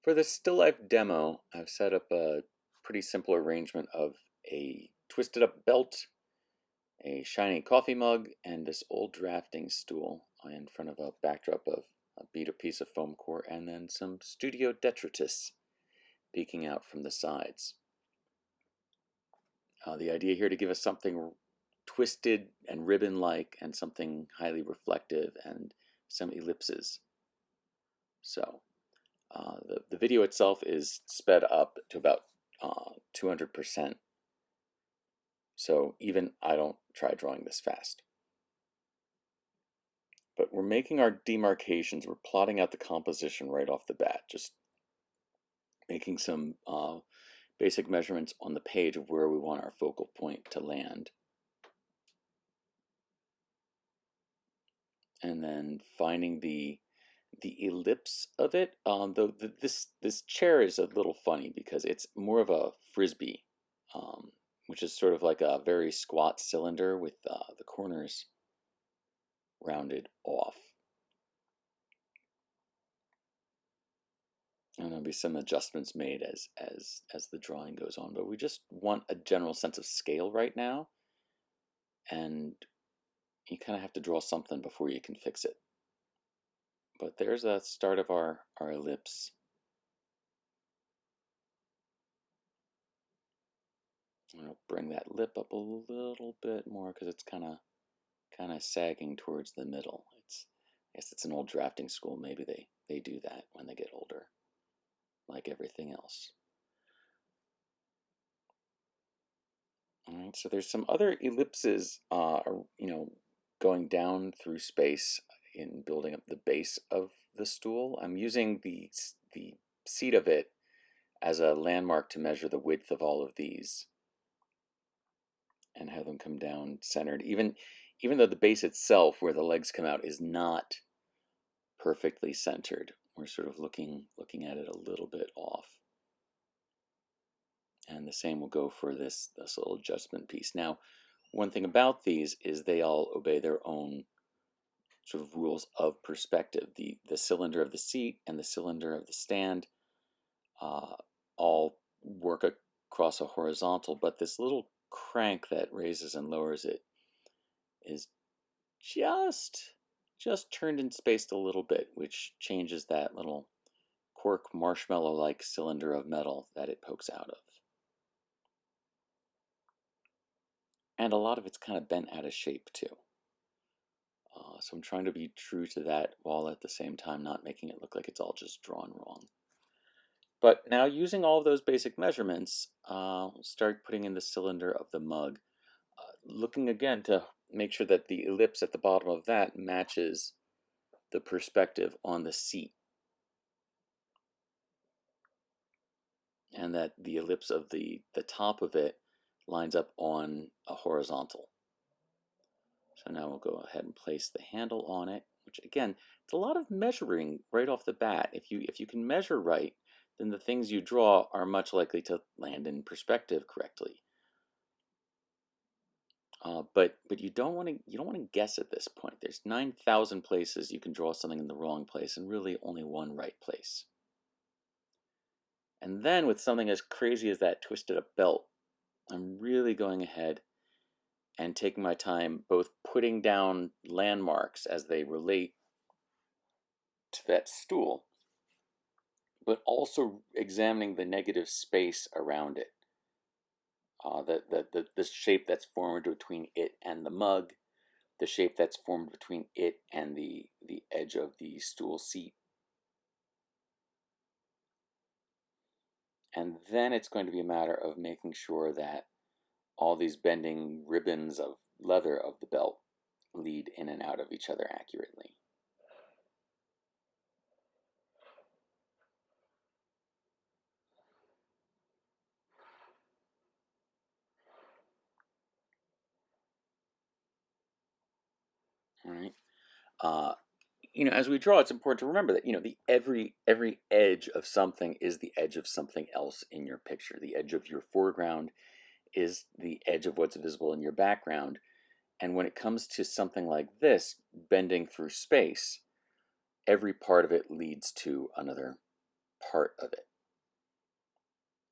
For the still life demo, I've set up a pretty simple arrangement of a twisted up belt, a shiny coffee mug, and this old drafting stool in front of a backdrop of a beat up piece of foam core, and then some studio detritus peeking out from the sides. The idea here to give us something twisted and ribbon-like and something highly reflective and some ellipses. So the video itself is sped up to about 200%. So even I don't try drawing this fast. But we're making our demarcations. We're plotting out the composition right off the bat. Just making some basic measurements on the page of where we want our focal point to land. And then finding the ellipse of it. Though this chair is a little funny because it's more of a frisbee, which is sort of like a very squat cylinder with the corners rounded off. And there'll be some adjustments made as the drawing goes on, but we just want a general sense of scale right now, and you kind of have to draw something before you can fix it. But there's the start of our ellipse. I'm gonna bring that lip up a little bit more because it's kind of sagging towards the middle. I guess it's an old drafting school. Maybe they do that when they get older, like everything else. All right, so there's some other ellipses, going down through space in building up the base of the stool. I'm using the seat of it as a landmark to measure the width of all of these and have them come down centered. Even though the base itself, where the legs come out, is not perfectly centered, we're sort of looking at it a little bit off. And the same will go for this little adjustment piece. Now, one thing about these is they all obey their own sort of rules of perspective. The cylinder of the seat and the cylinder of the stand all work across a horizontal, but this little crank that raises and lowers it is just turned and spaced a little bit, which changes that little cork marshmallow-like cylinder of metal that it pokes out of. And a lot of it's kind of bent out of shape too. So I'm trying to be true to that while at the same time not making it look like it's all just drawn wrong. But now using all of those basic measurements, start putting in the cylinder of the mug. Looking again to make sure that the ellipse at the bottom of that matches the perspective on the seat. And that the ellipse of the top of it lines up on a horizontal. So now we'll go ahead and place the handle on it, which again, it's a lot of measuring right off the bat. If you can measure right, then the things you draw are much likely to land in perspective correctly. But you don't want to guess at this point. There's 9,000 places you can draw something in the wrong place, and really only one right place. And then with something as crazy as that twisted up belt, I'm really going ahead and taking my time both putting down landmarks as they relate to that stool, but also examining the negative space around it. The shape that's formed between it and the mug, the shape that's formed between it and the edge of the stool seat. And then it's going to be a matter of making sure that all these bending ribbons of leather of the belt lead in and out of each other accurately. All right. As we draw, it's important to remember that the every edge of something is the edge of something else in your picture. The edge of your foreground is the edge of what's visible in your background. And when it comes to something like this, bending through space, every part of it leads to another part of it.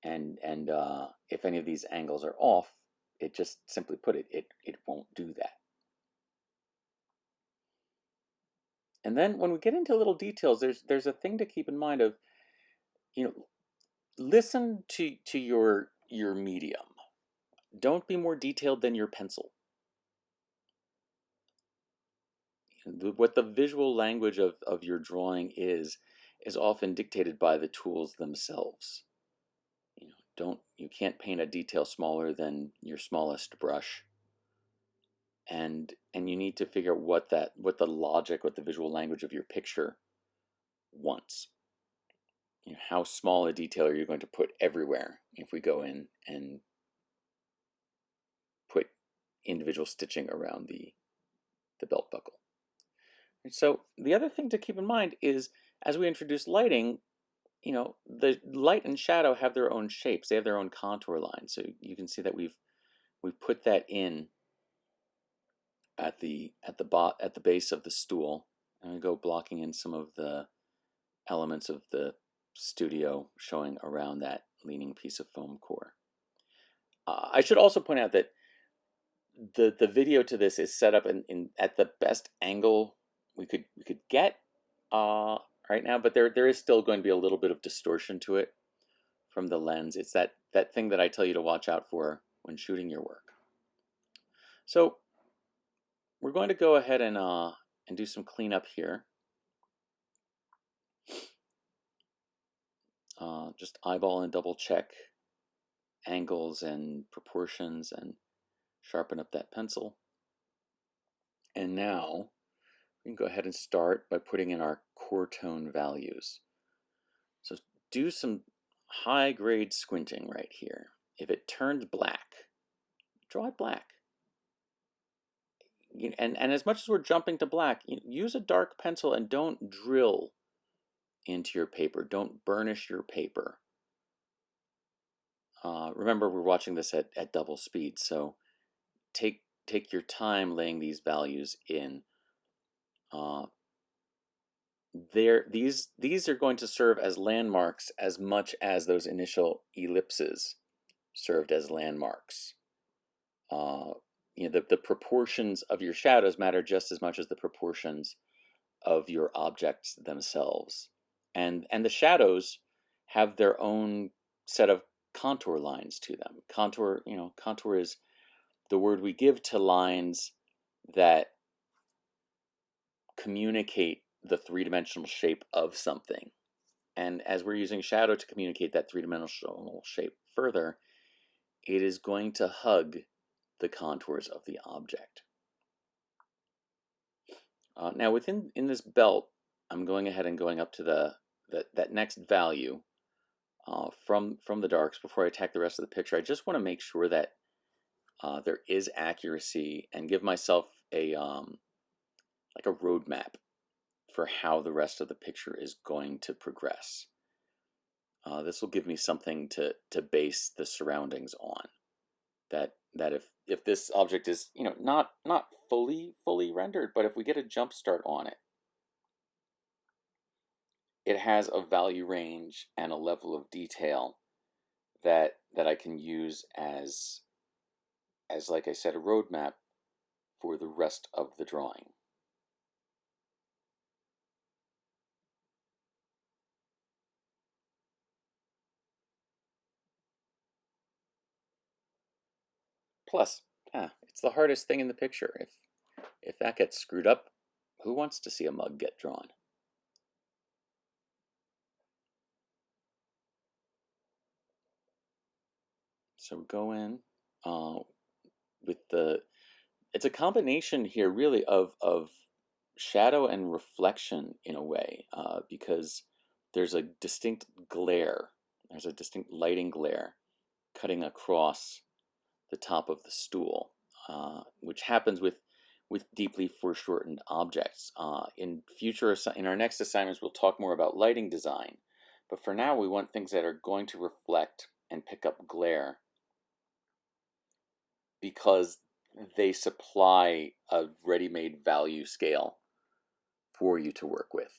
And if any of these angles are off, it just simply put it won't do that. And then when we get into little details, there's a thing to keep in mind of, listen to your medium. Don't be more detailed than your pencil. What the visual language of your drawing is often dictated by the tools themselves. You can't paint a detail smaller than your smallest brush. And you need to figure out what the logic, what the visual language of your picture wants. How small a detail are you going to put everywhere if we go in and put individual stitching around the belt buckle. And so the other thing to keep in mind is, as we introduce lighting, the light and shadow have their own shapes. They have their own contour lines. So you can see that we've put that in at the base of the stool. And we go blocking in some of the elements of the studio showing around that leaning piece of foam core. I should also point out that the video to this is set up in at the best angle we could get right now, but there is still going to be a little bit of distortion to it from the lens. It's that thing that I tell you to watch out for when shooting your work. So we're going to go ahead and do some cleanup here. Just eyeball and double check angles and proportions and sharpen up that pencil. And now we can go ahead and start by putting in our core tone values. So do some high grade squinting right here. If it turns black, draw it black. And as much as we're jumping to black, use a dark pencil and don't drill into your paper. Don't burnish your paper. Remember, we're watching this at double speed, so take your time laying these values in. These are going to serve as landmarks as much as those initial ellipses served as landmarks. The proportions of your shadows matter just as much as the proportions of your objects themselves. And the shadows have their own set of contour lines to them. Contour is the word we give to lines that communicate the three-dimensional shape of something. And as we're using shadow to communicate that three-dimensional shape further, it is going to hug the contours of the object. Now in this belt, I'm going ahead and going up to that next value from the darks before I attack the rest of the picture. I just want to make sure that there is accuracy and give myself a like a roadmap for how the rest of the picture is going to progress. This will give me something to base the surroundings on. That if this object is not fully rendered, but if we get a jump start on it, it has a value range and a level of detail that I can use as like I said, a roadmap for the rest of the drawing. Plus, it's the hardest thing in the picture. If that gets screwed up, who wants to see a mug get drawn? So go in with it's a combination here really of shadow and reflection in a way, because there's a distinct glare, there's a distinct lighting glare cutting across the top of the stool, which happens with deeply foreshortened objects. In our next assignments, we'll talk more about lighting design, but for now, we want things that are going to reflect and pick up glare because they supply a ready-made value scale for you to work with.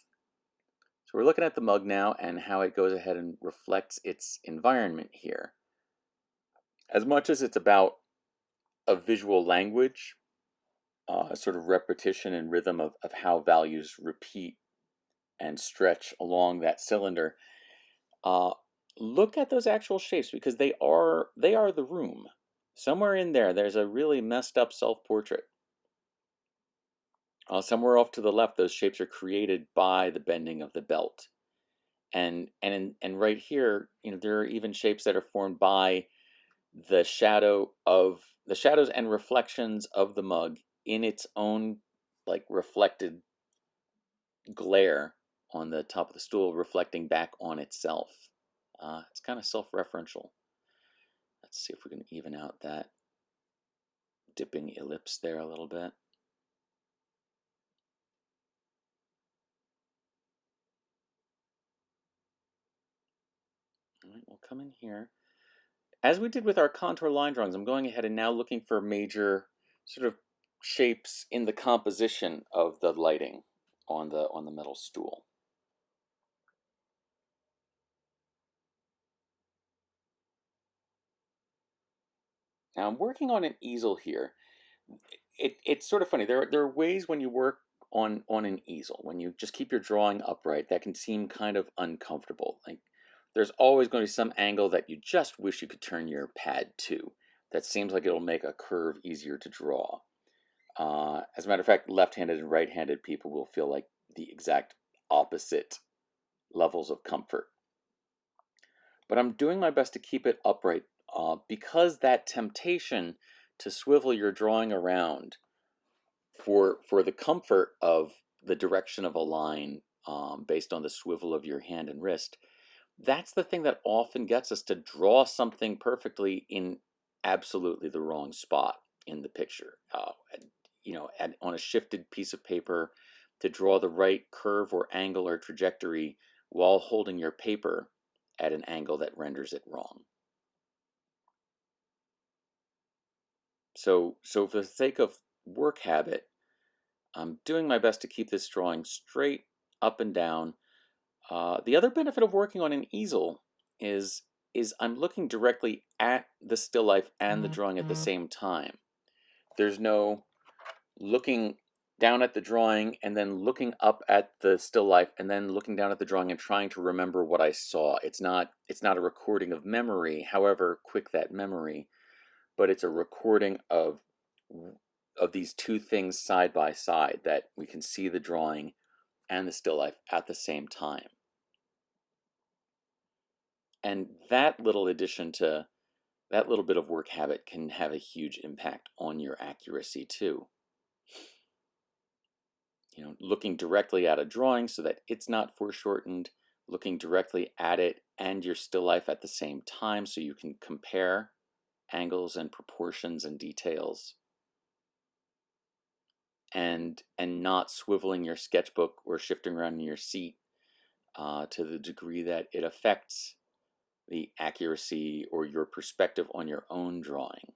So we're looking at the mug now and how it goes ahead and reflects its environment here. As much as it's about a visual language, sort of repetition and rhythm of how values repeat and stretch along that cylinder, uh, look at those actual shapes because they are the room. Somewhere in there, there's a really messed up self-portrait. Somewhere off to the left, those shapes are created by the bending of the belt. And right here, there are even shapes that are formed by the shadows and reflections of the mug in its own like reflected glare on the top of the stool, reflecting back on itself. It's kind of self-referential. Let's see if we can even out that dipping ellipse there a little bit. All right, we'll come in here. As we did with our contour line drawings, I'm going ahead and now looking for major sort of shapes in the composition of the lighting on the metal stool. Now I'm working on an easel here. It's sort of funny. There are ways when you work on an easel, when you just keep your drawing upright, that can seem kind of uncomfortable. Like there's always going to be some angle that you just wish you could turn your pad to. That seems like it'll make a curve easier to draw. As a matter of fact, left-handed and right-handed people will feel like the exact opposite levels of comfort. But I'm doing my best to keep it upright because that temptation to swivel your drawing around for the comfort of the direction of a line based on the swivel of your hand and wrist, that's the thing that often gets us to draw something perfectly in absolutely the wrong spot in the picture. On a shifted piece of paper, to draw the right curve or angle or trajectory while holding your paper at an angle that renders it wrong. So for the sake of work habit, I'm doing my best to keep this drawing straight up and down. The other benefit of working on an easel is I'm looking directly at the still life and the drawing at the same time. There's no looking down at the drawing and then looking up at the still life and then looking down at the drawing and trying to remember what I saw. It's not a recording of memory, however quick that memory, but it's a recording of these two things side by side, that we can see the drawing and the still life at the same time. And that little addition to that little bit of work habit can have a huge impact on your accuracy too. Looking directly at a drawing so that it's not foreshortened, looking directly at it and your still life at the same time so you can compare angles and proportions and details, and not swiveling your sketchbook or shifting around in your seat to the degree that it affects the accuracy or your perspective on your own drawing.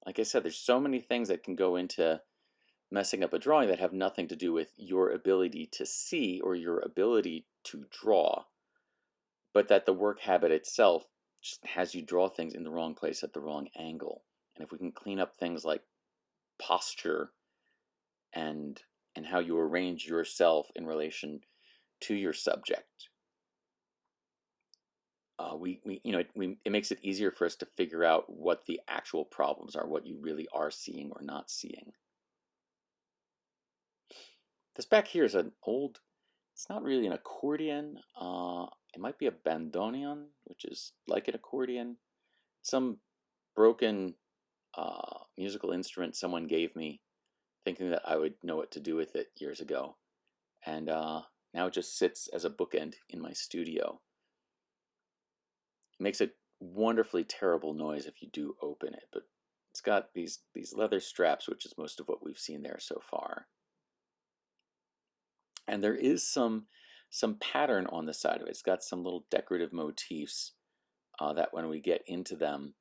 Like I said, there's so many things that can go into messing up a drawing that have nothing to do with your ability to see or your ability to draw, but that the work habit itself just has you draw things in the wrong place at the wrong angle. And if we can clean up things like posture and how you arrange yourself in relation to your subject, it makes it easier for us to figure out what the actual problems are, what you really are seeing or not seeing. This back here is an old, it's not really an accordion. It might be a bandoneon, which is like an accordion. Some broken musical instrument someone gave me, thinking that I would know what to do with it years ago. And now it just sits as a bookend in my studio. It makes a wonderfully terrible noise if you do open it, but it's got these leather straps, which is most of what we've seen there so far. And there is some pattern on the side of it. It's got some little decorative motifs that when we get into them,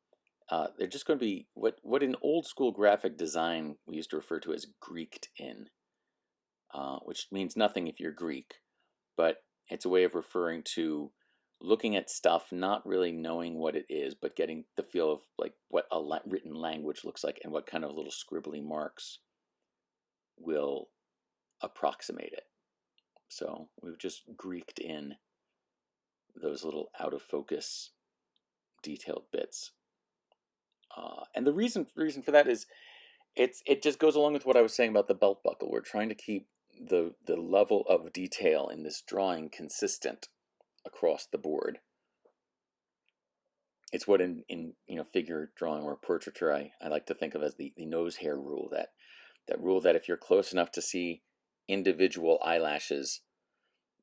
they're just going to be what in old school graphic design we used to refer to as Greeked in, which means nothing if you're Greek. but it's a way of referring to looking at stuff, not really knowing what it is, but getting the feel of like what a written language looks like and what kind of little scribbly marks will approximate it. So we've just Greeked in those little out of focus detailed bits. And the reason for that is it just goes along with what I was saying about the belt buckle. We're trying to keep the level of detail in this drawing consistent across the board. It's what in figure drawing or portraiture I like to think of as the nose hair rule, that rule that if you're close enough to see individual eyelashes,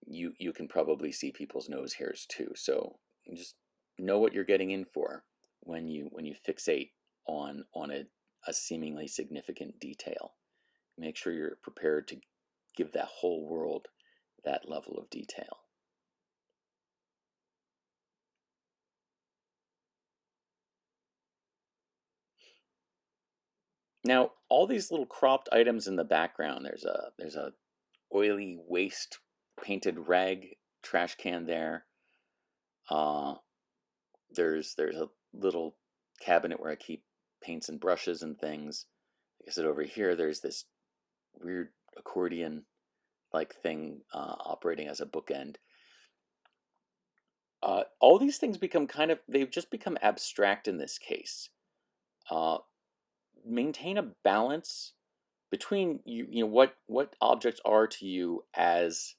you can probably see people's nose hairs too. So you just know what you're getting in for when you fixate on a seemingly significant detail. Make sure you're prepared to give that whole world that level of detail. Now, all these little cropped items in the background, there's a oily waste painted rag trash can there. Uh, there's a little cabinet where I keep paints and brushes and things. Like I said, over here, there's this weird accordion like thing operating as a bookend. All these things become they've just become abstract in this case. Uh, Maintain a balance between what objects are to you as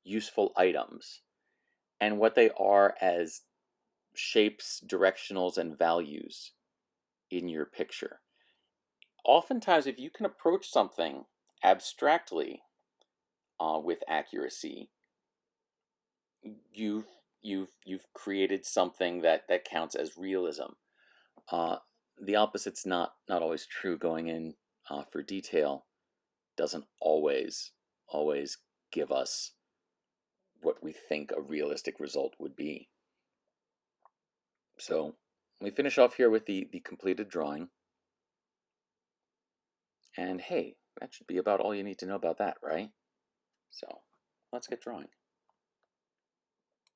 useful items and what they are as shapes, directionals, and values in your picture. Oftentimes, if you can approach something abstractly with accuracy, you've you've created something that counts as realism. Uh, the opposite's not always true. Going in for detail doesn't always give us what we think a realistic result would be. So we finish off here with the completed drawing. And hey, that should be about all you need to know about that, right? So let's get drawing.